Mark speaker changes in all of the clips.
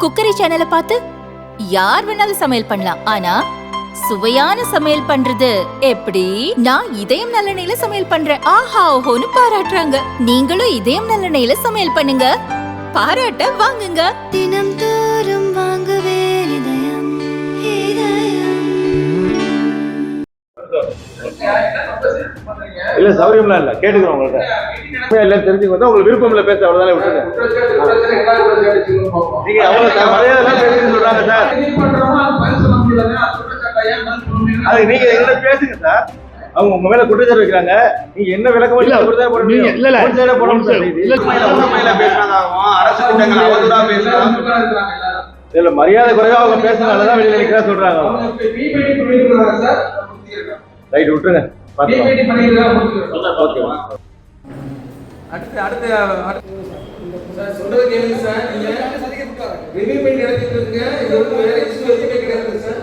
Speaker 1: Cookery சேனலை பார்த்து யார் வேணாலும் சமையல் பண்ணலாம். ஆனா சுவையான சமையல் பண்றது எப்படி? நான் இதயம் நல்லெண்ணெயில சமையல் பண்றேன். ஆஹா ஓஹோன்னு பாராட்டுறாங்க. நீங்களும் இதயம் நல்லெண்ணெயில சமையல் பண்ணுங்க, பாராட்ட வாங்குங்க.
Speaker 2: தினம் தோறும் வாங்குவே இதயம் இதயம்.
Speaker 3: இல்ல சௌரியம்லாம் இல்ல, கேட்டுக்கிறோம் உங்கள்கிட்ட எல்லாம் தெரிஞ்சுக்க வந்தா உங்களுக்கு விருப்பம் இல்ல பேச, அவ்வளவுதானே விட்டுருங்க. நீங்க அவ்வளவு மரியாதை பேசுன்னு சொல்றாங்க சார். அது நீங்க எங்கிட்ட பேசுங்க சார். அவங்க உங்க மேல குற்றச்சாட்டு வைக்கிறாங்க, நீங்க என்ன விளக்கம் இல்ல போடணும் சார். அரசு திட்டங்கள் அவதூறா பேசுறாங்க, இல்ல மரியாதை குறைவா அவங்க பேசுறதுனாலதான் வெளியில நிக்கிறா சொல்றாங்க. ரைட் விட்டுருங்க.
Speaker 4: சொல்றது கேளுங்க சார். நீங்க ரிவ்யூ பண்ணி நடத்திட்டு இருக்கீங்க, இது வந்து வேற இஷ்யூ எதுவுமே கிடையாது சார்.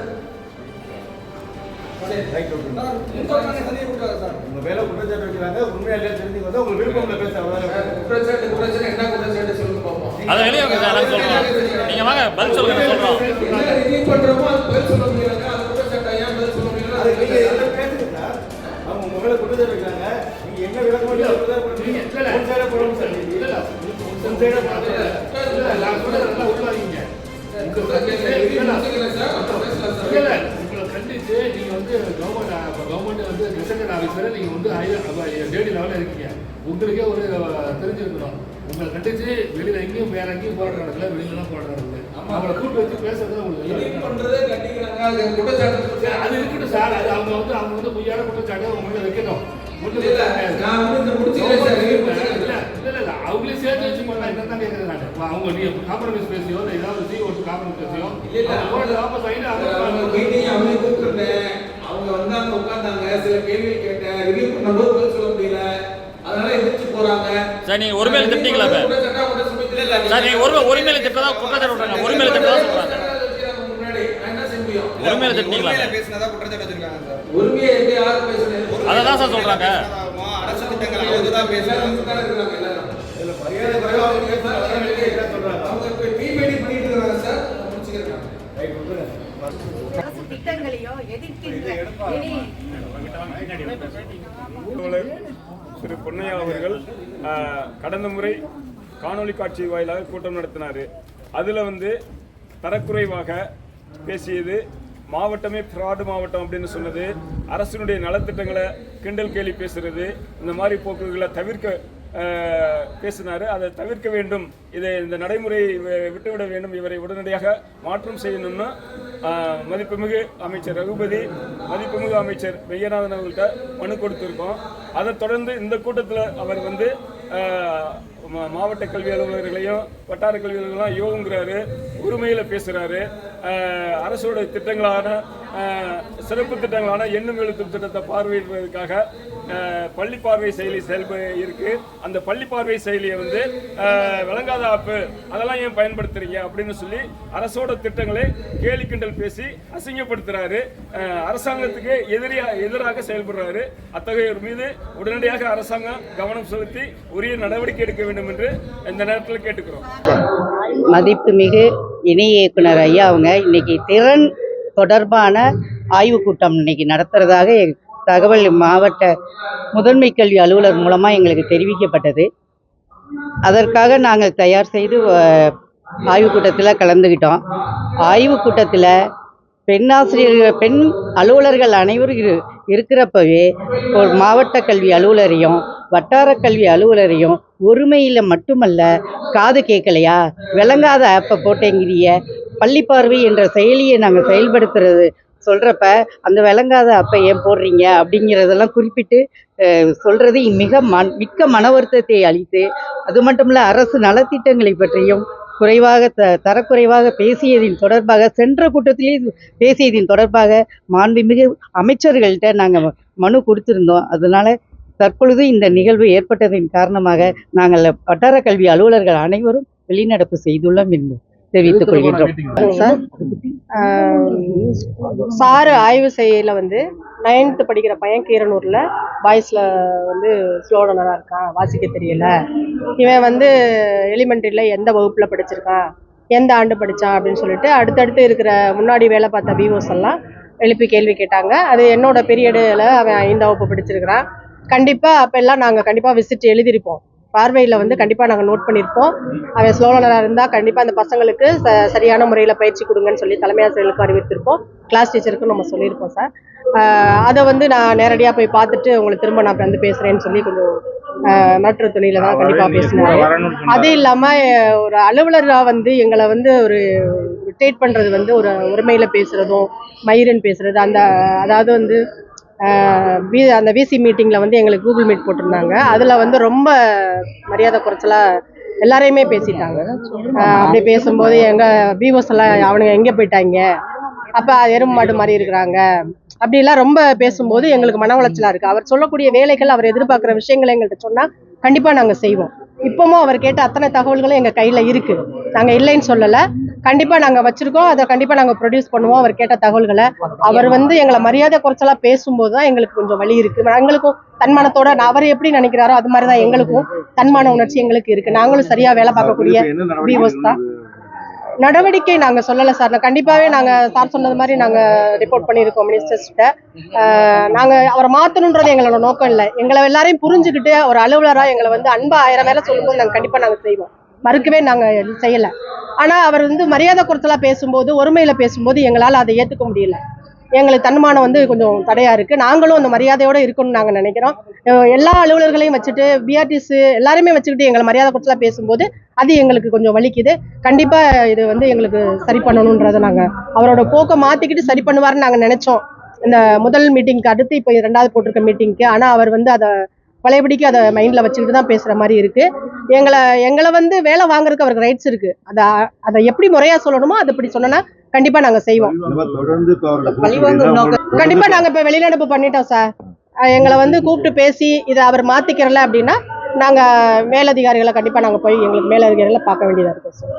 Speaker 3: உங்க மேல குற்றச்சாட்டு வைக்கிறாங்க, உண்மையா இல்லையா தெரிஞ்சுக்க வந்தா உங்களுக்கு விருப்பம் இல்ல பேச, அவ்வளவுதான்.
Speaker 4: குற்றச்சாட்டு என்ன குற்றச்சாட்டு சொல்லுங்க பாப்போம்.
Speaker 5: அத வெளிய வாங்க சார், நான் சொல்றேன். நீங்க வாங்க பதில் சொல்லுங்க, நான் சொல்றோம்.
Speaker 4: என்ன ரிவ்யூ பண்றோமோ அது பதில் சொல்ல முடியாது. அது குற்றச்சாட்டு ஏன் பதில் சொல்ல முடியாது?
Speaker 3: அது நீங்க என்ன பேசுங்க சார். அவங்க உங்க மேல குற்றச்சாட்டு வைக்கிறாங்க, நீங்க என்ன விளக்கம் இல்ல நீங்க இல்ல போடணும் சார். இல்ல இல்ல சைடா போடணும். இல்ல நான் சொல்றது நல்லா உள்வாங்கிங்க.
Speaker 5: இல்ல உங்களை கண்டிச்சு நீங்க வந்து கவர்மெண்ட் வந்து ரிசர்வ் ஆஃபீஸர், நீங்க வந்து லேடி லெவலில் இருக்கீங்க, உங்களுக்கே ஒரு தெரிஞ்சிருக்கணும். உங்களை கண்டிச்சு வெளியில எங்கேயும் வேற எங்கேயும் போடுறாங்க, வெளியிலாம் போடுறாங்க. அவங்களை கூப்பிட்டு வச்சு பேசுறது உங்களுக்கு
Speaker 4: பண்றதே கண்டிக்கிறாங்க. அது குற்றச்சாட்டு
Speaker 5: அது இருக்கட்டும் சார். அது அவங்க வந்து பொய்யான குற்றச்சாட்டு அவங்க மேல வைக்கணும்.
Speaker 4: நான் வந்து இந்த முடிச்சுக்கிறேன் சார்.
Speaker 5: இல்ல அவங்களே சேர்த்து வச்சு பண்ணா என்னதான் கேட்கறது. நாங்க அவங்க நீ காம்ப்ரமைஸ் பேசியோ இல்லை ஏதாவது CO காம்ப்ரமைஸ் பேசியோ
Speaker 4: மீட்டிங் அவங்க கூப்பிட்டுருந்தேன். அவங்க வந்தாங்க, உட்கார்ந்தாங்க, சில கேள்வி கேட்டேன், ரிவ்யூ பண்ணும்போது பதில் சொல்ல முடியல, அதனால எதிர்த்து போறாங்க.
Speaker 5: சார் நீங்க ஒரு மேல திட்டீங்களா சார்? நீங்க ஒரு மேல திட்டதா குற்றச்சாட்டு விடுறாங்க, ஒரு மேல திட்டதா சொல்றாங்க.
Speaker 4: முன்னாடி நான் என்ன செய்ய முடியும்?
Speaker 5: ஒரு மேல திட்டீங்களா?
Speaker 3: பேசினதா குற்றச்சாட்டு வச்சிருக்காங்க சார்.
Speaker 4: உரிமையை எங்க யாரு பேசுறது?
Speaker 5: அததான் சார் சொல்றாங்க.
Speaker 3: அரசு திட்டங்கள் அவதூறா பேசுறாங்க. இல்ல மரியாதை குறைவா பேசுறாங்க சொல்றாங்க.
Speaker 4: அவங்க இப்ப பிபிடி பண்ணிட்டு இருக்காங்க சார். முடிச்சுக்கிறேன்.
Speaker 3: ரைட் விட்டுருங்க.
Speaker 6: அரசு திட்டங்களையோ எதிர்க்கின்ற
Speaker 7: திரு பொன்னையா அவர்கள் கடந்த முறை காணொலி காட்சி வாயிலாக கூட்டம் நடத்தினார். அதில் வந்து தரக்குறைவாக பேசியது, மாவட்டமே ஃப்ராடு மாவட்டம் அப்படின்னு சொன்னது, அரசினுடைய நலத்திட்டங்களை கிண்டல் கேலி பேசுறது, இந்த மாதிரி போக்குகளை தவிர்க்க பேசினார். அதை தவிர்க்க வேண்டும், இந்த நடைமுறை விட்டுவிட வேண்டும், இவரை உடனடியாக மாற்றம் செய்யணும்னு மதிப்புமிகு அமைச்சர் ரகுபதி, மதிப்புமிகு அமைச்சர் மெய்யநாதன் அவர்கள்ட்ட மனு கொடுத்துருக்கோம். அதை தொடர்ந்து இந்த கூட்டத்தில் அவர் வந்து மாவட்ட கல்வி அலுவலர்களையும் வட்டார கல்வி அலுவலர்களையும் யோகங்கிறாரு, உரிமையில் பேசுகிறாரு. அரசோட திட்டங்களான சிறப்பு திட்டங்களான எண்ணும் எழுத்தும் திட்டத்தை பார்வையிடுவதற்காக பள்ளி பார்வை செயலி இருக்கு. அந்த பள்ளி பார்வை செயலியை வந்து விளங்காத ஆப்பு அதெல்லாம் ஏன் பயன்படுத்துறீங்க அப்படின்னு சொல்லி அரசோட திட்டங்களை கேலி கிண்டல் பேசி அசிங்கப்படுத்துறாரு. அரசாங்கத்துக்கு எதிராக செயல்படுறாரு. அத்தகையோர் மீது உடனடியாக அரசாங்கம் கவனம் செலுத்தி உரிய நடவடிக்கை எடுக்க வேண்டும் என்று இந்த நேரத்தில் கேட்டுக்கிறோம்.
Speaker 8: மதிப்புமிகு இணை இயக்குனர் ஐயா அவங்க இன்னைக்கு திறன் தொடர்பான ஆய்வு கூட்டம் இன்னைக்கு நடத்துறதாக தகவல் மாவட்ட முதன்மை கல்வி அலுவலர் மூலமாக எங்களுக்கு தெரிவிக்கப்பட்டது. அதற்காக நாங்கள் தயார் செய்து ஆய்வு கூட்டத்தில் கலந்துக்கிட்டோம். ஆய்வு கூட்டத்தில் பெண்ணாசிரியர்கள், பெண் அலுவலர்கள் அனைவரும் இருக்கிறப்பவே ஒரு மாவட்ட கல்வி அலுவலரையும் வட்டார கல்வி அலுவலரையும் ஒருமையில் மட்டுமல்ல, காது கேட்கலையா, விளங்காத ஆப்பை போட்டேங்கிறிய, பள்ளி பார்வை என்ற செயலியை நாங்கள் செயல்படுத்துறது சொல்கிறப்ப அந்த விளங்காத ஆப்பை ஏன் போடுறீங்க அப்படிங்கிறதெல்லாம் குறிப்பிட்டு சொல்கிறது மிக்க மன வருத்தத்தை அளித்து, அது மட்டுமல்ல அரசு நலத்திட்டங்களை பற்றியும் குறைவாக தரக்குறைவாக பேசியதின் தொடர்பாக, சென்ற கூட்டத்திலே பேசியதின் தொடர்பாக மாண்புமிகு அமைச்சர்கள்ட்ட நாங்கள் மனு கொடுத்திருந்தோம். அதனால தற்பொழுது இந்த நிகழ்வு ஏற்பட்டதின் காரணமாக நாங்கள் வட்டார கல்வி அலுவலர்கள் அனைவரும் வெளிநடப்பு செய்துள்ளோம் என்று தெரிவித்துக் கொள்கின்றோம்.
Speaker 9: சார் ஆய்வு செய்யல வந்து 9th படிக்கிற பையன் கீரனூர்ல பாய்ஸ்ல வந்து ஸ்லோ லேர்னரா இருக்கான், வாசிக்க தெரியல, இவன் வந்து எலிமெண்ட்ரியில எந்த வகுப்புல படிச்சிருக்கான், எந்த ஆண்டு படித்தான் அப்படின்னு சொல்லிட்டு அடுத்தடுத்து இருக்கிற முன்னாடி வேலை பார்த்த விவோஸ் எல்லாம் எழுப்பி கேள்வி கேட்டாங்க. அது என்னோட பீரியடில் அவன் 5ஆம் வகுப்பு படிச்சிருக்கிறான். கண்டிப்பாக அப்போல்லாம் நாங்கள் கண்டிப்பாக விசிட் எழுதியிருப்போம். பார்வையில் வந்து கண்டிப்பாக நாங்கள் நோட் பண்ணியிருப்போம். அவன் ஸ்லோ லேர்னராக இருந்தால் கண்டிப்பாக அந்த பசங்களுக்கு சரியான முறையில் பயிற்சி கொடுங்கன்னு சொல்லி தலைமை ஆசிரியர்களுக்கு அறிவித்திருப்போம். கிளாஸ் டீச்சருக்கும் நம்ம சொல்லியிருப்போம் சார். அதை வந்து நான் நேரடியாக போய் பார்த்துட்டு உங்களுக்கு திரும்ப நான் வந்து பேசுகிறேன்னு சொல்லி கொஞ்சம் மாற்று துணியில தான் கண்டிப்பாக பேசினாரு. அது இல்லாமல் ஒரு அலுவலராக வந்து எங்களை வந்து ஒரு ட்ரீட் பண்ணுறது வந்து ஒரு உரிமையில் பேசுகிறதும் மயிரன் பேசுகிறது அதாவது வந்து அந்த விசி மீட்டிங்கில் வந்து எங்களுக்கு கூகுள் மீட் போட்டிருந்தாங்க. அதில் வந்து ரொம்ப மரியாதை குறைச்சலாக எல்லாரையுமே பேசிட்டாங்க. அப்படி பேசும்போது எங்கள் பிஓஸ் எல்லாம் அவனுங்க எங்கே போயிட்டாங்க, அப்போ எறும்பு மாடு மாதிரி இருக்கிறாங்க அப்படிலாம் ரொம்ப பேசும்போது எங்களுக்கு மன உளைச்சலாக இருக்குது. அவர் சொல்லக்கூடிய வேலைகள், அவர் எதிர்பார்க்குற விஷயங்களை எங்கள்கிட்ட சொன்னால் கண்டிப்பாக நாங்கள் செய்வோம். இப்போவும் அவர் கேட்ட அத்தனை தகவல்களும் எங்கள் கையில் இருக்குது. நாங்கள் இல்லைன்னு சொல்லலை, கண்டிப்பாக நாங்கள் வச்சுருக்கோம். அதை கண்டிப்பாக நாங்கள் ப்ரொடியூஸ் பண்ணுவோம். அவர் கேட்ட தகவல்களை அவர் வந்து எங்களை மரியாதை குறைச்சலாக பேசும்போது தான் எங்களுக்கு கொஞ்சம் வலி இருக்குது. எங்களுக்கும் தன்மானத்தோட அவர் எப்படி நினைக்கிறாரோ அது மாதிரி தான் எங்களுக்கும் தன்மான உணர்ச்சி எங்களுக்கு இருக்குது. நாங்களும் சரியாக வேலை பார்க்கக்கூடிய விஓஸ் தான். நடவடிக்கை நாங்கள் சொல்லலை சார். கண்டிப்பாகவே நாங்கள் சார் சொன்னது மாதிரி நாங்கள் ரிப்போர்ட் பண்ணியிருக்கோம் மினிஸ்டர்ஸ்கிட்ட. நாங்கள் அவரை மாற்றணுன்றது எங்களோட நோக்கம் இல்லை. எங்களை எல்லாரையும் புரிஞ்சுக்கிட்டு ஒரு அலுவலராக எங்களை வந்து அன்பா 1000 வேலை சொல்லும்போது நாங்கள் கண்டிப்பாக நாங்கள் செய்வோம். மறுக்கவே நாங்கள் செய்யலை. ஆனால் அவர் வந்து மரியாதை குறைச்சலாக பேசும்போது, ஒருமையில் பேசும்போது எங்களால் அதை ஏற்றுக்க முடியல. எங்களுக்கு தன்மானம் வந்து கொஞ்சம் தடையாக இருக்குது. நாங்களும் அந்த மரியாதையோடு இருக்கணும்னு நாங்கள் நினைக்கிறோம். எல்லா அலுவலர்களையும் வச்சுட்டு பிஆர்டிஸ் எல்லாருமே வச்சுக்கிட்டு எங்களை மரியாதை குறைச்சலாக பேசும்போது அது எங்களுக்கு கொஞ்சம் வலிக்குது. கண்டிப்பாக இது வந்து எங்களுக்கு சரி பண்ணணுன்றதை நாங்கள் அவரோட போக்கை மாற்றிக்கிட்டு சரி பண்ணுவார்னு நாங்கள் நினச்சோம் இந்த முதல் மீட்டிங்க்கு அடுத்து இப்போ 2வது போட்டிருக்க மீட்டிங்க்கு. ஆனால் அவர் வந்து அதை பழையபடிக்கு அதை மைண்டில் வச்சுக்கிட்டு தான் பேசுகிற மாதிரி இருக்குது. எங்களை வந்து வேலை வாங்குறதுக்கு அவருக்கு ரைட்ஸ் இருக்குது. அதை எப்படி முறையாக சொல்லணுமோ அதை இப்படி சொன்னோன்னா கண்டிப்பாக நாங்கள் செய்வோம். கண்டிப்பாக நாங்கள் இப்போ வெளிநடப்பு பண்ணிட்டோம் சார். எங்களை வந்து கூப்பிட்டு பேசி இதை அவர் மாற்றிக்கிறல அப்படின்னா நாங்கள் மேலதிகாரிகளை கண்டிப்பாக நாங்கள் போய் எங்களுக்கு மேலதிகாரிகளை பார்க்க வேண்டியதாக இருக்கும் சார்.